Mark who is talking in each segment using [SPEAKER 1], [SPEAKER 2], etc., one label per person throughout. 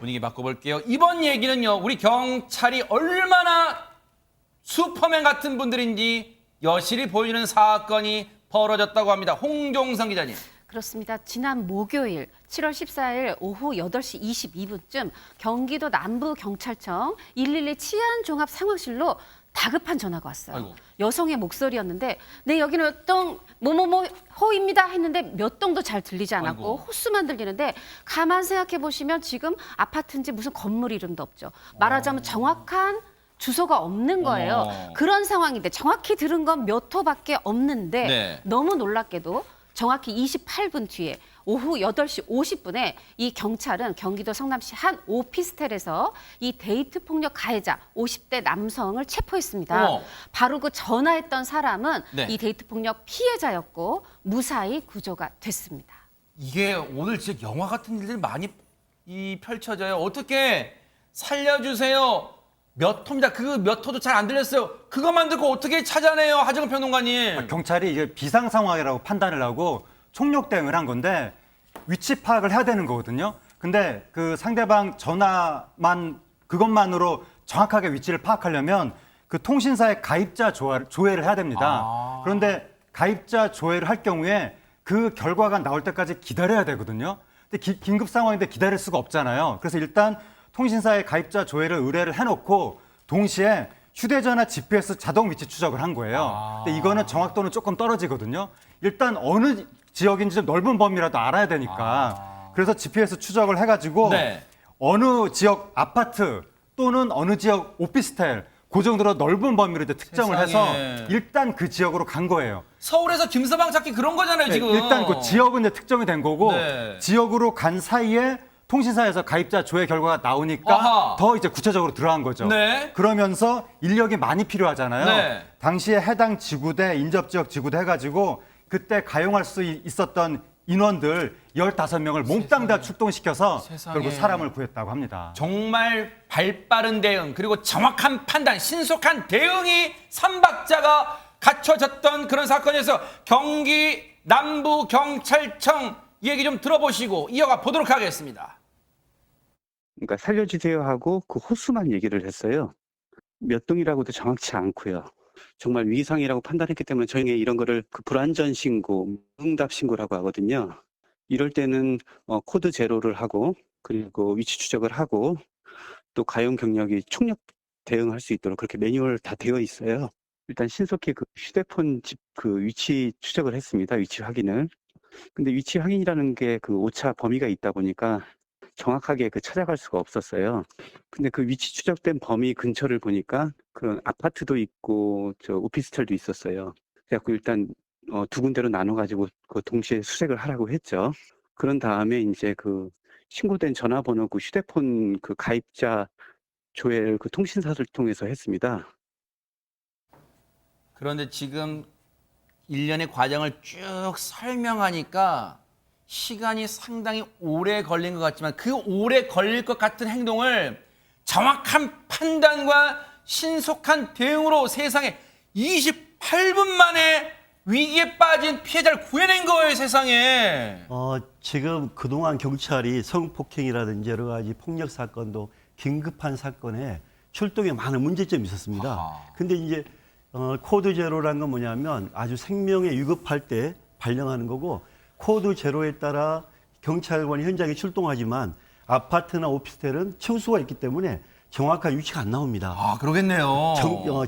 [SPEAKER 1] 분위기 바꿔볼게요. 이번 얘기는요. 우리 경찰이 얼마나 슈퍼맨 같은 분들인지 여실히 보여주는 사건이 벌어졌다고 합니다. 홍종성 기자님.
[SPEAKER 2] 그렇습니다. 지난 목요일 7월 14일 오후 8시 22분쯤 경기도 남부경찰청 112 치안종합상황실로 다급한 전화가 왔어요.
[SPEAKER 1] 아이고.
[SPEAKER 2] 여성의 목소리였는데 네 여기는 몇 동 뭐뭐뭐 호입니다 했는데 몇 동도 잘 들리지 않았고
[SPEAKER 1] 아이고.
[SPEAKER 2] 호수만 들리는데 가만 생각해 보시면 지금 아파트인지 무슨 건물 이름도 없죠. 말하자면 정확한 주소가 없는 거예요. 그런 상황인데 정확히 들은 건 몇 호밖에 없는데
[SPEAKER 1] 네.
[SPEAKER 2] 너무 놀랍게도 정확히 28분 뒤에 오후 8시 50분에 이 경찰은 경기도 성남시 한 오피스텔에서 이 데이트 폭력 가해자 50대 남성을 체포했습니다.
[SPEAKER 1] 어머.
[SPEAKER 2] 바로 그 전화했던 사람은
[SPEAKER 1] 네.
[SPEAKER 2] 이 데이트 폭력 피해자였고 무사히 구조가 됐습니다.
[SPEAKER 1] 이게 오늘 진짜 영화 같은 일들이 많이 펼쳐져요. 어떻게 살려주세요. 몇 호입니다. 그 몇 호도 잘 안 들렸어요. 그것만 듣고 어떻게 찾아내요, 하정우 평론가님.
[SPEAKER 3] 경찰이 이게 비상 상황이라고 판단을 하고 총력 대응을 한 건데 위치 파악을 해야 되는 거거든요. 근데 그 상대방 전화만 그것만으로 정확하게 위치를 파악하려면 그 통신사의 가입자 조회를 해야 됩니다. 그런데 가입자 조회를 할 경우에 그 결과가 나올 때까지 기다려야 되거든요. 근데 긴급 상황인데 기다릴 수가 없잖아요. 그래서 일단 통신사의 가입자 조회를 의뢰를 해놓고 동시에 휴대전화 GPS 자동 위치 추적을 한 거예요. 근데 이거는 정확도는 조금 떨어지거든요. 일단 어느 지역인지 좀 넓은 범위라도 알아야 되니까. 그래서 GPS 추적을 해가지고
[SPEAKER 1] 네.
[SPEAKER 3] 어느 지역 아파트 또는 어느 지역 오피스텔 그 정도로 넓은 범위로 이제 특정을
[SPEAKER 1] 세상에.
[SPEAKER 3] 해서 일단 그 지역으로 간 거예요.
[SPEAKER 1] 서울에서 김서방 찾기 그런 거잖아요, 지금.
[SPEAKER 3] 일단 그 지역은 이제 특정이 된 거고
[SPEAKER 1] 네.
[SPEAKER 3] 지역으로 간 사이에 통신사에서 가입자 조회 결과가 나오니까
[SPEAKER 1] 아하.
[SPEAKER 3] 더 이제 구체적으로 들어간 거죠.
[SPEAKER 1] 네.
[SPEAKER 3] 그러면서 인력이 많이 필요하잖아요.
[SPEAKER 1] 네.
[SPEAKER 3] 당시에 해당 지구대, 인접지역 지구대 해가지고 그때 가용할 수 있었던 인원들 15명을 몽땅 다 출동시켜서
[SPEAKER 1] 세상에.
[SPEAKER 3] 결국 사람을 구했다고 합니다.
[SPEAKER 1] 정말 발빠른 대응 그리고 정확한 판단, 신속한 대응이 삼박자가 갖춰졌던 그런 사건에서 경기 남부경찰청 얘기 좀 들어보시고 이어가 보도록 하겠습니다.
[SPEAKER 4] 그러니까 살려주세요 하고 그 호수만 얘기를 했어요. 몇 동이라고도 정확치 않고요. 정말 위상이라고 판단했기 때문에 저희는 이런 거를 그 불안전 신고, 응답 신고라고 하거든요. 이럴 때는 코드 제로를 하고 그리고 위치 추적을 하고 또 가용 경력이 총력 대응할 수 있도록 그렇게 매뉴얼 다 되어 있어요. 일단 신속히 그 휴대폰 그 위치 추적을 했습니다. 위치 확인을. 근데 위치 확인이라는 게 그 오차 범위가 있다 보니까 정확하게 그 찾아갈 수가 없었어요. 근데 그 위치 추적된 범위 근처를 보니까 그런 아파트도 있고 저 오피스텔도 있었어요. 그래갖고 일단 두 군데로 나눠가지고 그 동시에 수색을 하라고 했죠. 그런 다음에 이제 그 신고된 전화번호 그 휴대폰 그 가입자 조회를 그 통신사를 통해서 했습니다.
[SPEAKER 1] 그런데 지금 일련의 과정을 쭉 설명하니까 시간이 상당히 오래 걸린 것 같지만 그 오래 걸릴 것 같은 행동을 정확한 판단과 신속한 대응으로 세상에 28분 만에 위기에 빠진 피해자를 구해낸 거예요, 세상에.
[SPEAKER 5] 지금 그동안 경찰이 성폭행이라든지 여러 가지 폭력 사건도 긴급한 사건에 출동에 많은 문제점이 있었습니다. 근데 이제 코드 제로라는 건 뭐냐면 아주 생명에 위급할 때 발령하는 거고 코드 제로에 따라 경찰관이 현장에 출동하지만 아파트나 오피스텔은 층수가 있기 때문에 정확한 위치가 안 나옵니다.
[SPEAKER 1] 아, 그러겠네요.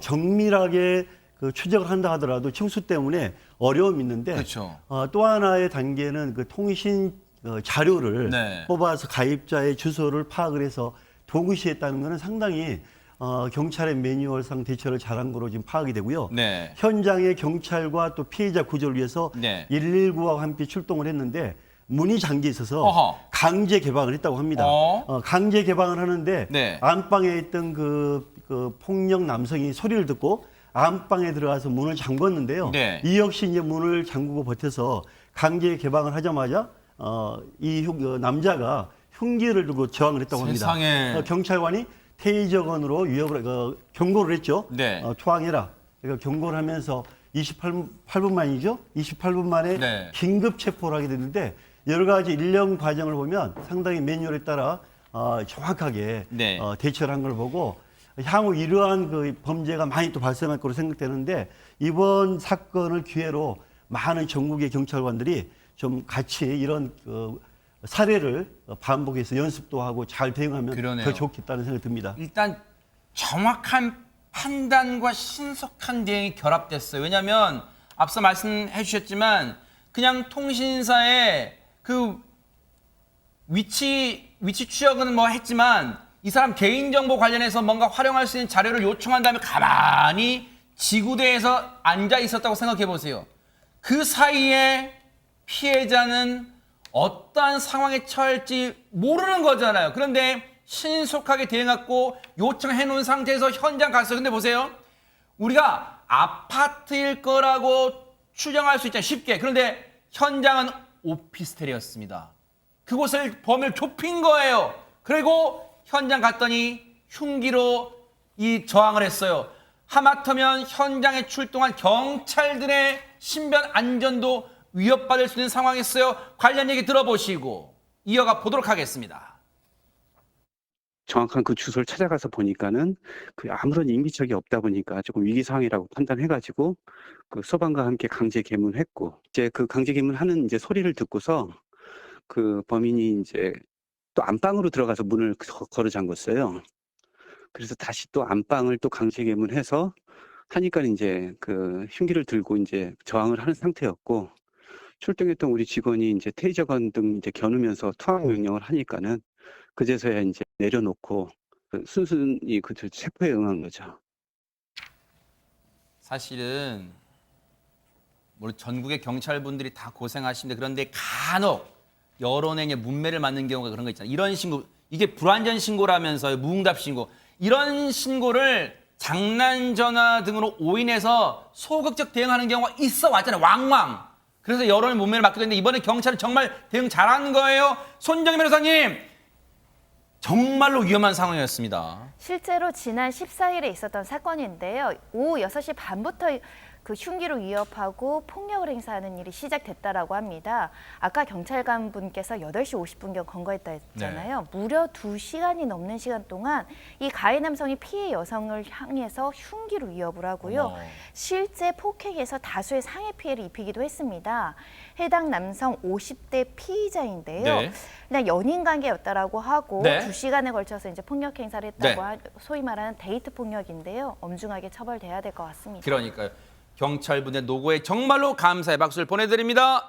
[SPEAKER 5] 정밀하게 그 추적을 한다 하더라도 층수 때문에 어려움이 있는데
[SPEAKER 1] 그렇죠.
[SPEAKER 5] 또 하나의 단계는 그 통신 자료를
[SPEAKER 1] 네.
[SPEAKER 5] 뽑아서 가입자의 주소를 파악을 해서 동시에 했다는 것은 상당히 경찰의 매뉴얼상 대처를 잘한 거로 지금 파악이 되고요.
[SPEAKER 1] 네.
[SPEAKER 5] 현장의 경찰과 또 피해자 구조를 위해서
[SPEAKER 1] 네.
[SPEAKER 5] 119와 함께 출동을 했는데 문이 잠겨 있어서
[SPEAKER 1] 어허.
[SPEAKER 5] 강제 개방을 했다고 합니다. 강제 개방을 하는데
[SPEAKER 1] 네.
[SPEAKER 5] 안방에 있던 그 폭력 남성이 소리를 듣고 안방에 들어가서 문을 잠궜는데요.
[SPEAKER 1] 네.
[SPEAKER 5] 이 역시 이제 문을 잠그고 버텨서 강제 개방을 하자마자 이 남자가 흉기를 들고 저항을 했다고 합니다.
[SPEAKER 1] 세상에.
[SPEAKER 5] 경찰관이 테이저건으로 경고를 했죠.
[SPEAKER 1] 네.
[SPEAKER 5] 투항해라. 그러니까 경고를 하면서 28분 만이죠. 28분 만에
[SPEAKER 1] 네.
[SPEAKER 5] 긴급 체포를 하게 됐는데 여러 가지 일련 과정을 보면 상당히 매뉴얼에 따라 정확하게
[SPEAKER 1] 네.
[SPEAKER 5] 대처를 한 걸 보고 향후 이러한 그 범죄가 많이 또 발생할 거로 생각되는데 이번 사건을 기회로 많은 전국의 경찰관들이 좀 같이 이런 그 사례를 반복해서 연습도 하고 잘 대응하면
[SPEAKER 1] 그러네요.
[SPEAKER 5] 더 좋겠다는 생각이 듭니다.
[SPEAKER 1] 일단 정확한 판단과 신속한 대응이 결합됐어요. 왜냐하면 앞서 말씀해 주셨지만 그냥 통신사의 그 위치 추적은 뭐 했지만 이 사람 개인정보 관련해서 뭔가 활용할 수 있는 자료를 요청한 다음에 가만히 지구대에서 앉아 있었다고 생각해 보세요. 그 사이에 피해자는 어떠한 상황에 처할지 모르는 거잖아요. 그런데 신속하게 대응하고 요청해 놓은 상태에서 현장 갔어요. 근데 보세요. 우리가 아파트일 거라고 추정할 수 있잖아요. 쉽게. 그런데 현장은 오피스텔이었습니다. 그곳을 범위를 좁힌 거예요. 그리고 현장 갔더니 흉기로 이 저항을 했어요. 하마터면 현장에 출동한 경찰들의 신변 안전도 위협받을 수 있는 상황이었어요. 관련 얘기 들어보시고 이어가 보도록 하겠습니다.
[SPEAKER 4] 정확한 그 주소를 찾아가서 보니까는 그 아무런 인기척이 없다 보니까 조금 위기 상황이라고 판단해가지고 그 소방과 함께 강제 개문했고 이제 그 강제 개문하는 이제 소리를 듣고서 그 범인이 이제 또 안방으로 들어가서 문을 걸어 잠궜어요. 그래서 다시 또 안방을 또 강제 개문해서 하니까 이제 그 흉기를 들고 이제 저항을 하는 상태였고 출동했던 우리 직원이 이제 테이저건 등 이제 겨누면서 투항 명령을 하니까는 그제서야 이제 내려놓고 순순히 그 체포에 응한 거죠.
[SPEAKER 1] 사실은 물론 전국의 경찰분들이 다 고생하시는데 그런데 간혹 여론의 문매를 맞는 경우가 그런 거 있잖아요. 이런 신고, 이게 불완전 신고라면서요. 무응답 신고. 이런 신고를 장난 전화 등으로 오인해서 소극적 대응하는 경우가 있어 왔잖아요. 왕왕. 그래서 여론의 문매를 맞게 됐는데 이번에 경찰은 정말 대응 잘한 거예요. 손정희 변호사님. 정말로 위험한 상황이었습니다.
[SPEAKER 6] 실제로 지난 14일에 있었던 사건인데요. 오후 6시 반부터 그 흉기로 위협하고 폭력을 행사하는 일이 시작됐다라고 합니다. 아까 경찰관 분께서 8시 50분경 검거했다 했잖아요. 무려 2시간이 넘는 시간 동안 이 가해 남성이 피해 여성을 향해서 흉기로 위협을 하고요.
[SPEAKER 1] 어머.
[SPEAKER 6] 실제 폭행에서 다수의 상해 피해를 입히기도 했습니다. 해당 남성 50대 피의자인데요.
[SPEAKER 1] 네.
[SPEAKER 6] 그냥 연인 관계였다라고 하고
[SPEAKER 1] 네.
[SPEAKER 6] 2시간에 걸쳐서 이제 폭력 행사를 했다고
[SPEAKER 1] 네.
[SPEAKER 6] 소위 말하는 데이트 폭력인데요. 엄중하게 처벌돼야 될 것 같습니다.
[SPEAKER 1] 그러니까요. 경찰분의 노고에 정말로 감사의 박수를 보내드립니다.